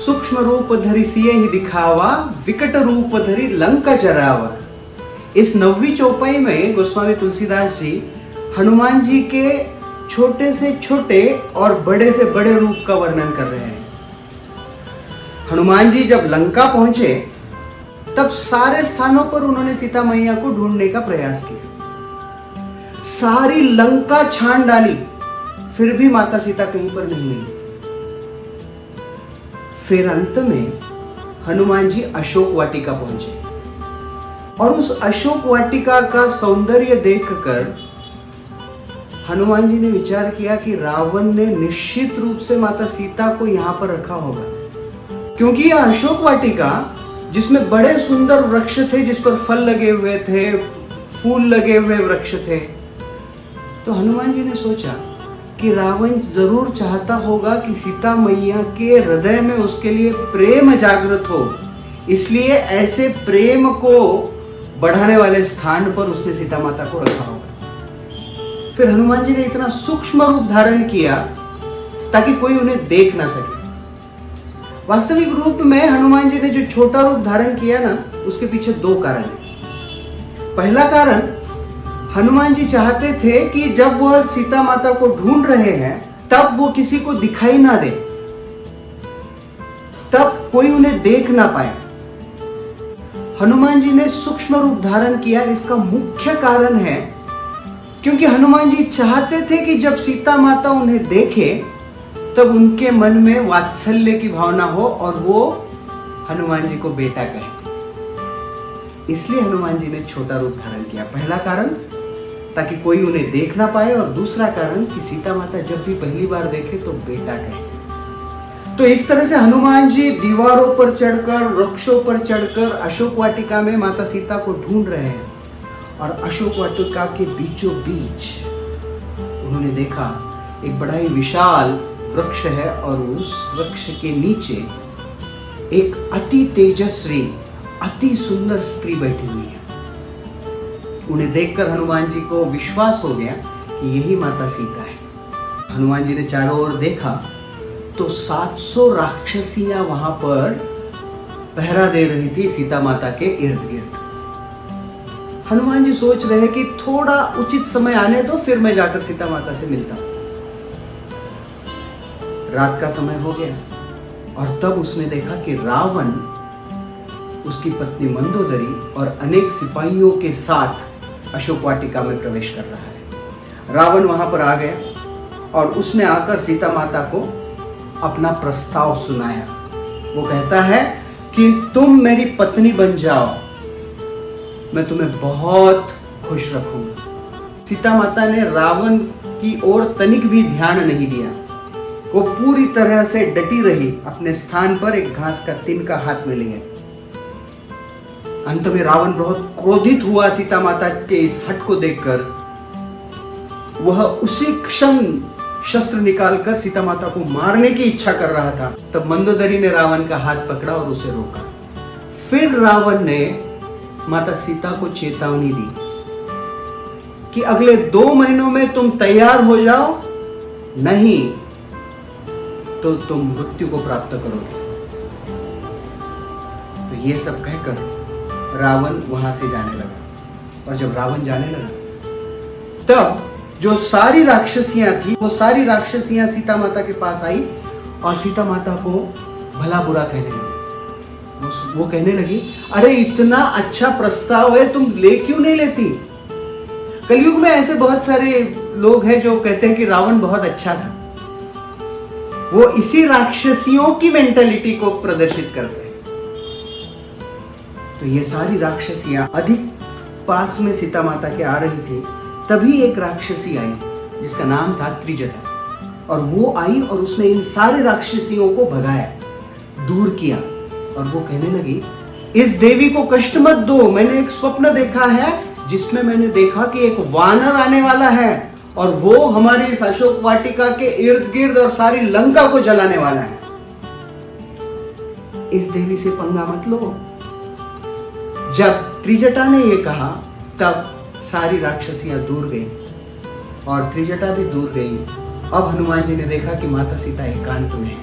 सूक्ष्म रूप धरि सिए ही दिखावा, विकट रूप धरि लंका जरावा। इस 9वीं चौपाई में गोस्वामी तुलसीदास जी हनुमान जी के छोटे से छोटे और बड़े से बड़े रूप का वर्णन कर रहे हैं। हनुमान जी जब लंका पहुंचे तब सारे स्थानों पर उन्होंने सीता मैया को ढूंढने का प्रयास किया। सारी लंका छान डाली, फिर भी माता सीता कहीं पर नहीं मिली। फिर अंत में हनुमान जी अशोक वाटिका पहुंचे और उस अशोक वाटिका का सौंदर्य देखकर हनुमान जी ने विचार किया कि रावण ने निश्चित रूप से माता सीता को यहां पर रखा होगा, क्योंकि यह अशोक वाटिका जिसमें बड़े सुंदर वृक्ष थे, जिस पर फल लगे हुए थे, फूल लगे हुए वृक्ष थे। तो हनुमान जी ने सोचा कि रावण जरूर चाहता होगा कि सीता मैया के हृदय में उसके लिए प्रेम जागृत हो, इसलिए ऐसे प्रेम को बढ़ाने वाले स्थान पर उसने सीता माता को रखा होगा। फिर हनुमान जी ने इतना सूक्ष्म रूप धारण किया ताकि कोई उन्हें देख ना सके। वास्तविक रूप में हनुमान जी ने जो छोटा रूप धारण किया ना, उसके पीछे 2 कारण हैं। पहला कारण, हनुमान जी चाहते थे कि जब वह सीता माता को ढूंढ रहे हैं तब वो किसी को दिखाई ना दे, तब कोई उन्हें देख ना पाए। हनुमान जी ने सूक्ष्म रूप धारण किया, इसका मुख्य कारण है क्योंकि हनुमान जी चाहते थे कि जब सीता माता उन्हें देखे तब उनके मन में वात्सल्य की भावना हो और वो हनुमान जी को बेटा कहे। इसलिए हनुमान जी ने छोटा रूप धारण किया। पहला कारण, ताकि कोई उन्हें देख ना पाए, और दूसरा कारण कि सीता माता जब भी पहली बार देखे तो बेटा कहे। तो इस तरह से हनुमान जी दीवारों पर चढ़कर, वृक्षों पर चढ़कर अशोक वाटिका में माता सीता को ढूंढ रहे हैं। और अशोक वाटिका के बीचों बीच उन्होंने देखा एक बड़ा ही विशाल वृक्ष है और उस वृक्ष के नीचे एक अति तेजस्वी, अति सुंदर स्त्री बैठी हुई है। उन्हें देखकर हनुमान जी को विश्वास हो गया कि यही माता सीता है। हनुमान जी ने चारों ओर देखा तो 700 राक्षसियां वहां पर पहरा दे रही थी सीता माता के इर्द गिर्द। हनुमान जी सोच रहे कि थोड़ा उचित समय आने दो, फिर मैं जाकर सीता माता से मिलता हूं। रात का समय हो गया और तब उसने देखा कि रावण उसकी पत्नी मंदोदरी और अनेक सिपाहियों के साथ अशोक वाटिका में प्रवेश कर रहा है। रावण वहां पर आ गया और उसने आकर सीता माता को अपना प्रस्ताव सुनाया। वो कहता है कि तुम मेरी पत्नी बन जाओ, मैं तुम्हें बहुत खुश रखूंगा। सीता माता ने रावण की ओर तनिक भी ध्यान नहीं दिया। वो पूरी तरह से डटी रही, अपने स्थान पर एक घास का तिनका हाथ में लिए। अंत में रावण बहुत क्रोधित हुआ सीता माता के इस हट को देखकर। वह उसी क्षण शस्त्र निकालकर सीता माता को मारने की इच्छा कर रहा था। तब मंदोदरी ने रावण का हाथ पकड़ा और उसे रोका। फिर रावण ने माता सीता को चेतावनी दी कि अगले 2 महीनों में तुम तैयार हो जाओ, नहीं तो तुम मृत्यु को प्राप्त करोगे। तो ये सब कहकर रावण वहां से जाने लगा। और जब रावण जाने लगा तब जो सारी राक्षसियां थी वो सारी राक्षसियां सीता माता के पास आई और सीता माता को भला बुरा कहने लगी। वो कहने लगी, अरे इतना अच्छा प्रस्ताव है, तुम ले क्यों नहीं लेती? कलयुग में ऐसे बहुत सारे लोग हैं जो कहते हैं कि रावण बहुत अच्छा था। वो इसी राक्षसियों की मेंटालिटी को प्रदर्शित करते हैं। तो ये सारी राक्षसियां अधिक पास में सीता माता के आ रही थी। तभी एक राक्षसी आई जिसका नाम था त्रिजटा, और वो आई और उसने इन सारे राक्षसियों को भगाया, दूर किया। और वो कहने लगी, इस देवी को कष्ट मत दो, मैंने एक स्वप्न देखा है जिसमें मैंने देखा कि एक वानर आने वाला है और वो हमारी इस अशोक वाटिका के इर्द गिर्द और सारी लंका को जलाने वाला है। इस देवी से पंगा मत लो। जब त्रिजटा ने यह कहा तब सारी राक्षसियां दूर गई और त्रिजटा भी दूर गई। अब हनुमान जी ने देखा कि माता सीता एकांत में है।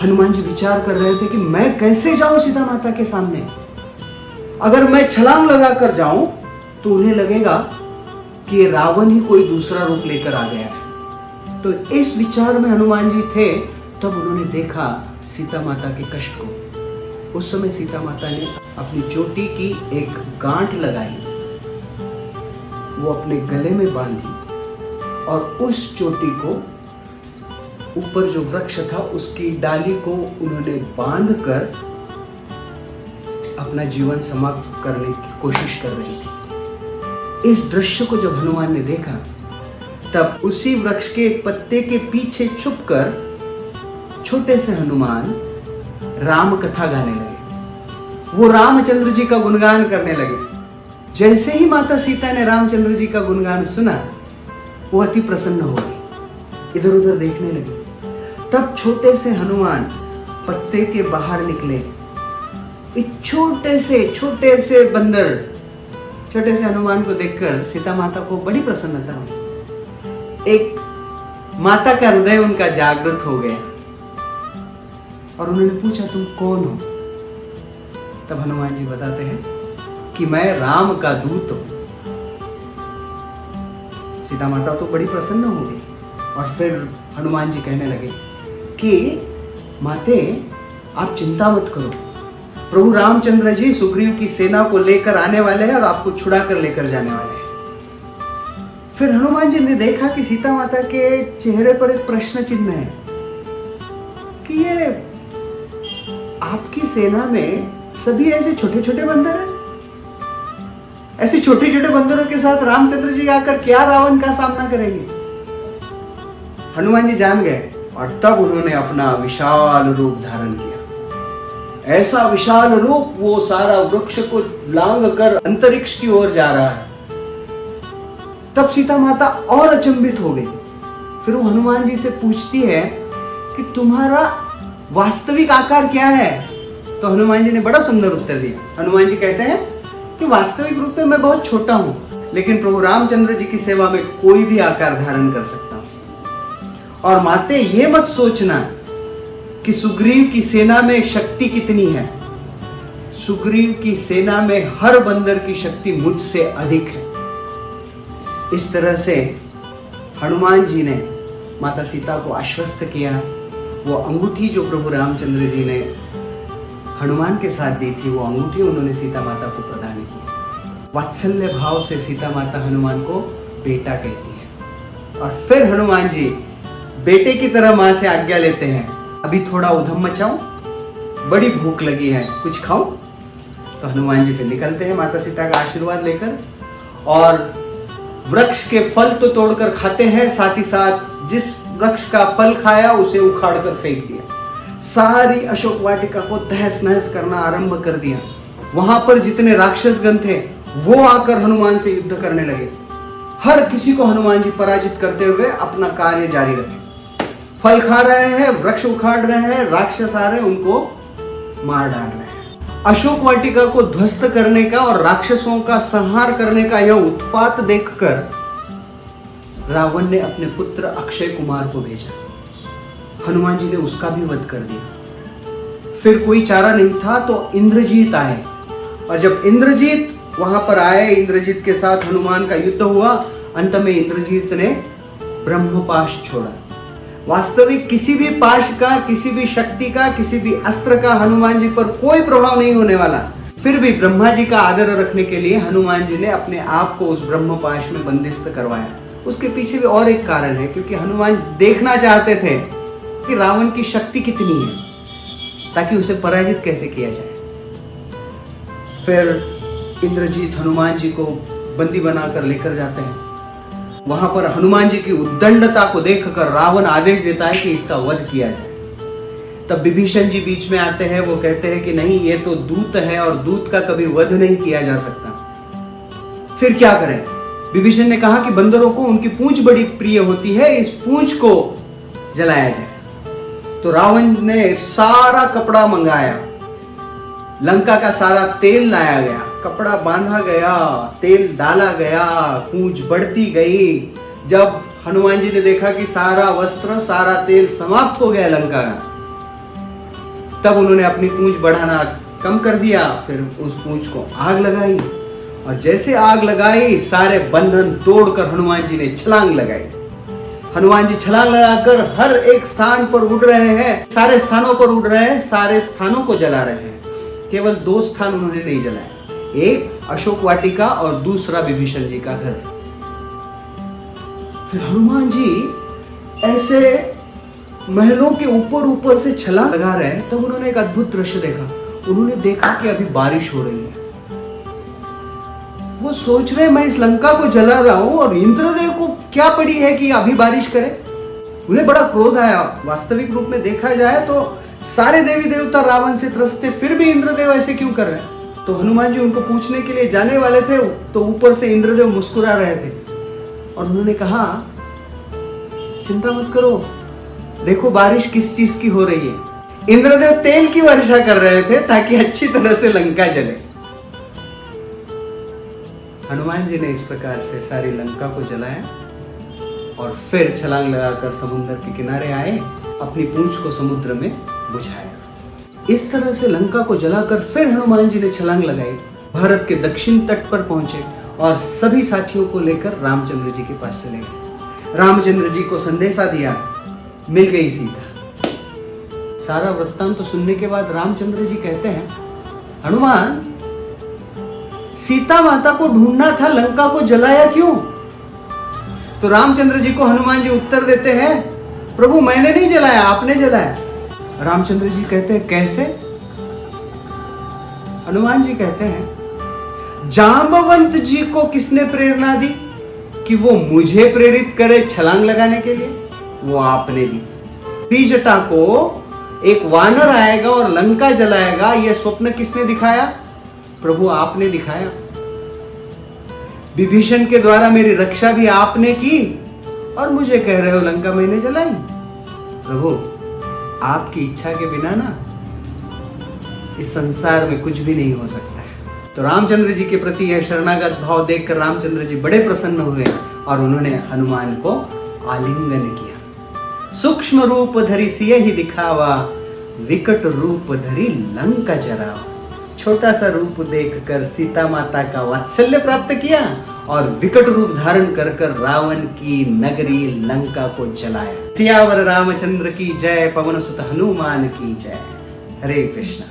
हनुमान जी विचार कर रहे थे कि मैं कैसे जाऊं सीता माता के सामने। अगर मैं छलांग लगाकर जाऊं तो उन्हें लगेगा कि ये रावण ही कोई दूसरा रूप लेकर आ गया है। तो इस विचार में हनुमान जी थे, तब उन्होंने देखा सीता माता के कष्ट को। उस समय सीता माता ने अपनी चोटी की एक गांठ लगाई, वो अपने गले में बांधी और उस चोटी को ऊपर जो वृक्ष था उसकी डाली को उन्होंने बांधकर अपना जीवन समाप्त करने की कोशिश कर रही थी। इस दृश्य को जब हनुमान ने देखा, तब उसी वृक्ष के एक पत्ते के पीछे छुपकर छोटे से हनुमान राम कथा गाने लगे। वो रामचंद्र जी का गुणगान करने लगे। जैसे ही माता सीता ने रामचंद्र जी का गुणगान सुना, वो अति प्रसन्न हो गई, इधर उधर देखने लगी। तब छोटे से हनुमान पत्ते के बाहर निकले। एक छोटे से बंदर छोटे से हनुमान को देखकर सीता माता को बड़ी प्रसन्नता हुई। एक माता का हृदय उनका जागृत हो गया और उन्होंने पूछा, तुम कौन हो? तब हनुमान जी बताते हैं कि मैं राम का दूत हूं। सीता माता तो बड़ी प्रसन्न हो गई और फिर हनुमान जी कहने लगे कि माते, आप चिंता मत करो, प्रभु रामचंद्र जी सुग्रीव की सेना को लेकर आने वाले हैं और आपको छुड़ा कर लेकर जाने वाले हैं। फिर हनुमान जी ने देखा कि सीता माता के चेहरे पर एक प्रश्न चिन्ह है कि ये आपकी सेना में सभी ऐसे छोटे छोटे बंदर हैं। ऐसे छोटे छोटे बंदरों के साथ रामचंद्र जी आकर क्या रावण का सामना करेंगे? हनुमान जी जान गए और तब उन्होंने अपना विशाल रूप धारण किया। ऐसा विशाल रूप, वो सारा वृक्ष को लांग कर अंतरिक्ष की ओर जा रहा है। तब सीता माता और अचंभित हो गई। फिर वो हनुमान जी से पूछती है कि तुम्हारा वास्तविक आकार क्या है? तो हनुमान जी ने बड़ा सुंदर उत्तर दिया। हनुमान जी कहते हैं कि वास्तविक रूप में मैं बहुत छोटा हूं, लेकिन प्रभु रामचंद्र जी की सेवा में कोई भी आकार धारण कर सकता हूं। और माते, ये मत सोचना कि सुग्रीव की सेना में शक्ति कितनी है। सुग्रीव की सेना में हर बंदर की शक्ति मुझसे अधिक है। इस तरह से हनुमान जी ने माता सीता को आश्वस्त किया। वो अंगूठी जो प्रभु रामचंद्र जी ने हनुमान के साथ दी थी, वो अंगूठी उन्होंने सीता माता को प्रदान की। वात्सल्य भाव से सीता माता हनुमान को बेटा कहती है। और फिर हनुमान जी बेटे की तरह मां से आज्ञा लेते हैं, अभी थोड़ा उधम मचाऊं, बड़ी भूख लगी है, कुछ खाऊं? तो हनुमान जी फिर निकलते हैं माता सीता का आशीर्वाद लेकर और वृक्ष के फल तो तोड़कर खाते हैं, साथ ही साथ जिस वृक्ष का फल खाया उसे उखाड़ कर फेंक दिया। सारी अशोक वाटिका को तहस नहस करना आरंभ कर दिया। वहां पर जितने राक्षसगण थे वो आकर हनुमान से युद्ध करने लगे। हर किसी को हनुमान जी पराजित करते हुए अपना कार्य जारी रखे। फल खा रहे हैं, वृक्ष उखाड़ रहे हैं, राक्षस आ रहे हैं, उनको मार डाल रहे हैं। अशोक वाटिका को ध्वस्त करने का और राक्षसों का संहार करने का यह उत्पात देखकर रावण ने अपने पुत्र अक्षय कुमार को भेजा। हनुमान जी ने उसका भी वध कर दिया। फिर कोई चारा नहीं था तो इंद्रजीत आए, और जब इंद्रजीत वहां पर आए, इंद्रजीत के साथ हनुमान का युद्ध हुआ। अंत में इंद्रजीत ने ब्रह्मपाश छोड़ा। वास्तविक किसी भी पाश का, किसी भी शक्ति का, किसी भी अस्त्र का हनुमान जी पर कोई प्रभाव नहीं होने वाला। फिर भी ब्रह्मा जी का आदर रखने के लिए हनुमान जी ने अपने आप को उस ब्रह्मपाश में बंदिस्त करवाया। उसके पीछे भी और एक कारण है, क्योंकि हनुमान देखना चाहते थे कि रावण की शक्ति कितनी है, ताकि उसे पराजित कैसे किया जाए। फिर इंद्रजीत हनुमान जी को बंदी बनाकर लेकर जाते हैं। वहां पर हनुमान जी की उद्दंडता को देखकर रावण आदेश देता है कि इसका वध किया जाए। तब विभीषण जी बीच में आते हैं। वो कहते हैं कि नहीं, ये तो दूत है और दूत का कभी वध नहीं किया जा सकता। फिर क्या करें? विभीषण ने कहा कि बंदरों को उनकी पूंछ बड़ी प्रिय होती है, इस पूंछ को जलाया जाए। तो रावण ने सारा कपड़ा मंगाया, लंका का सारा तेल लाया गया, कपड़ा बांधा गया, तेल डाला गया, पूंछ बढ़ती गई। जब हनुमान जी ने देखा कि सारा वस्त्र, सारा तेल समाप्त हो गया लंका का, तब उन्होंने अपनी पूंछ बढ़ाना कम कर दिया, फिर उस पूंछ को आग लगाई, और जैसे आग लगाई सारे बंधन तोड़कर हनुमान जी ने छलांग लगाई। हनुमान जी छलांग लगाकर हर एक स्थान पर उड़ रहे हैं, सारे स्थानों पर उड़ रहे हैं, सारे स्थानों को जला रहे हैं। केवल 2 स्थान उन्होंने नहीं जलाए, एक अशोक वाटिका और दूसरा विभीषण जी का घर। फिर हनुमान जी ऐसे महलों के ऊपर से छलांग लगा रहे हैं, तब उन्होंने एक अद्भुत दृश्य देखा। उन्होंने देखा कि अभी बारिश हो रही है। वो सोच रहे मैं इस लंका को जला रहा हूं और इंद्रदेव को क्या पड़ी है कि अभी बारिश करे। उन्हें बड़ा क्रोध आया। वास्तविक रूप में देखा जाए तो सारे देवी देवता रावण से त्रस्त थे, फिर भी इंद्रदेव ऐसे क्यों कर रहे हैं। तो हनुमान जी उनको पूछने के लिए जाने वाले थे, तो ऊपर से इंद्रदेव मुस्कुरा रहे थे और उन्होंने कहा चिंता मत करो, देखो बारिश किस चीज की हो रही है। इंद्रदेव तेल की वर्षा कर रहे थे ताकि अच्छी तरह से लंका जले। हनुमान जी ने इस प्रकार से सारी लंका को जलाया और फिर छलांग लगाकर समुद्र के किनारे आए, अपनी पूंछ को समुद्र में बुझाया। इस तरह से लंका को जलाकर फिर हनुमान जी ने छलांग लगाई, भारत के दक्षिण तट पर पहुंचे और सभी साथियों को लेकर रामचंद्र जी के पास चले गए। रामचंद्र जी को संदेशा दिया, मिल गई सीता। सारा वृत्तांत तो सुनने के बाद रामचंद्र जी कहते हैं, हनुमान सीता माता को ढूंढना था, लंका को जलाया क्यों? तो रामचंद्र जी को हनुमान जी उत्तर देते हैं, प्रभु मैंने नहीं जलाया, आपने जलाया। रामचंद्र जी कहते हैं कैसे? हनुमान जी कहते हैं, जांबवंत जी को किसने प्रेरणा दी कि वो मुझे प्रेरित करे छलांग लगाने के लिए? वो आपने दी। त्रिजटा को एक वानर आएगा और लंका जलाएगा, यह स्वप्न किसने दिखाया? प्रभु आपने दिखाया। विभीषण के द्वारा मेरी रक्षा भी आपने की और मुझे कह रहे हो लंका मैंने जलाई। प्रभु आपकी इच्छा के बिना ना इस संसार में कुछ भी नहीं हो सकता है। तो रामचंद्र जी के प्रति यह शरणागत भाव देखकर रामचंद्र जी बड़े प्रसन्न हुए और उन्होंने हनुमान को आलिंगन किया। सूक्ष्म रूप धरि सिय ही दिखावा, विकट रूप धरि लंका जरावा। छोटा सा रूप देखकर सीता माता का वात्सल्य प्राप्त किया और विकट रूप धारण कर कर रावण की नगरी लंका को जलाया। सियावर रामचंद्र की जय, पवन सुत हनुमान की जय। हरे कृष्ण।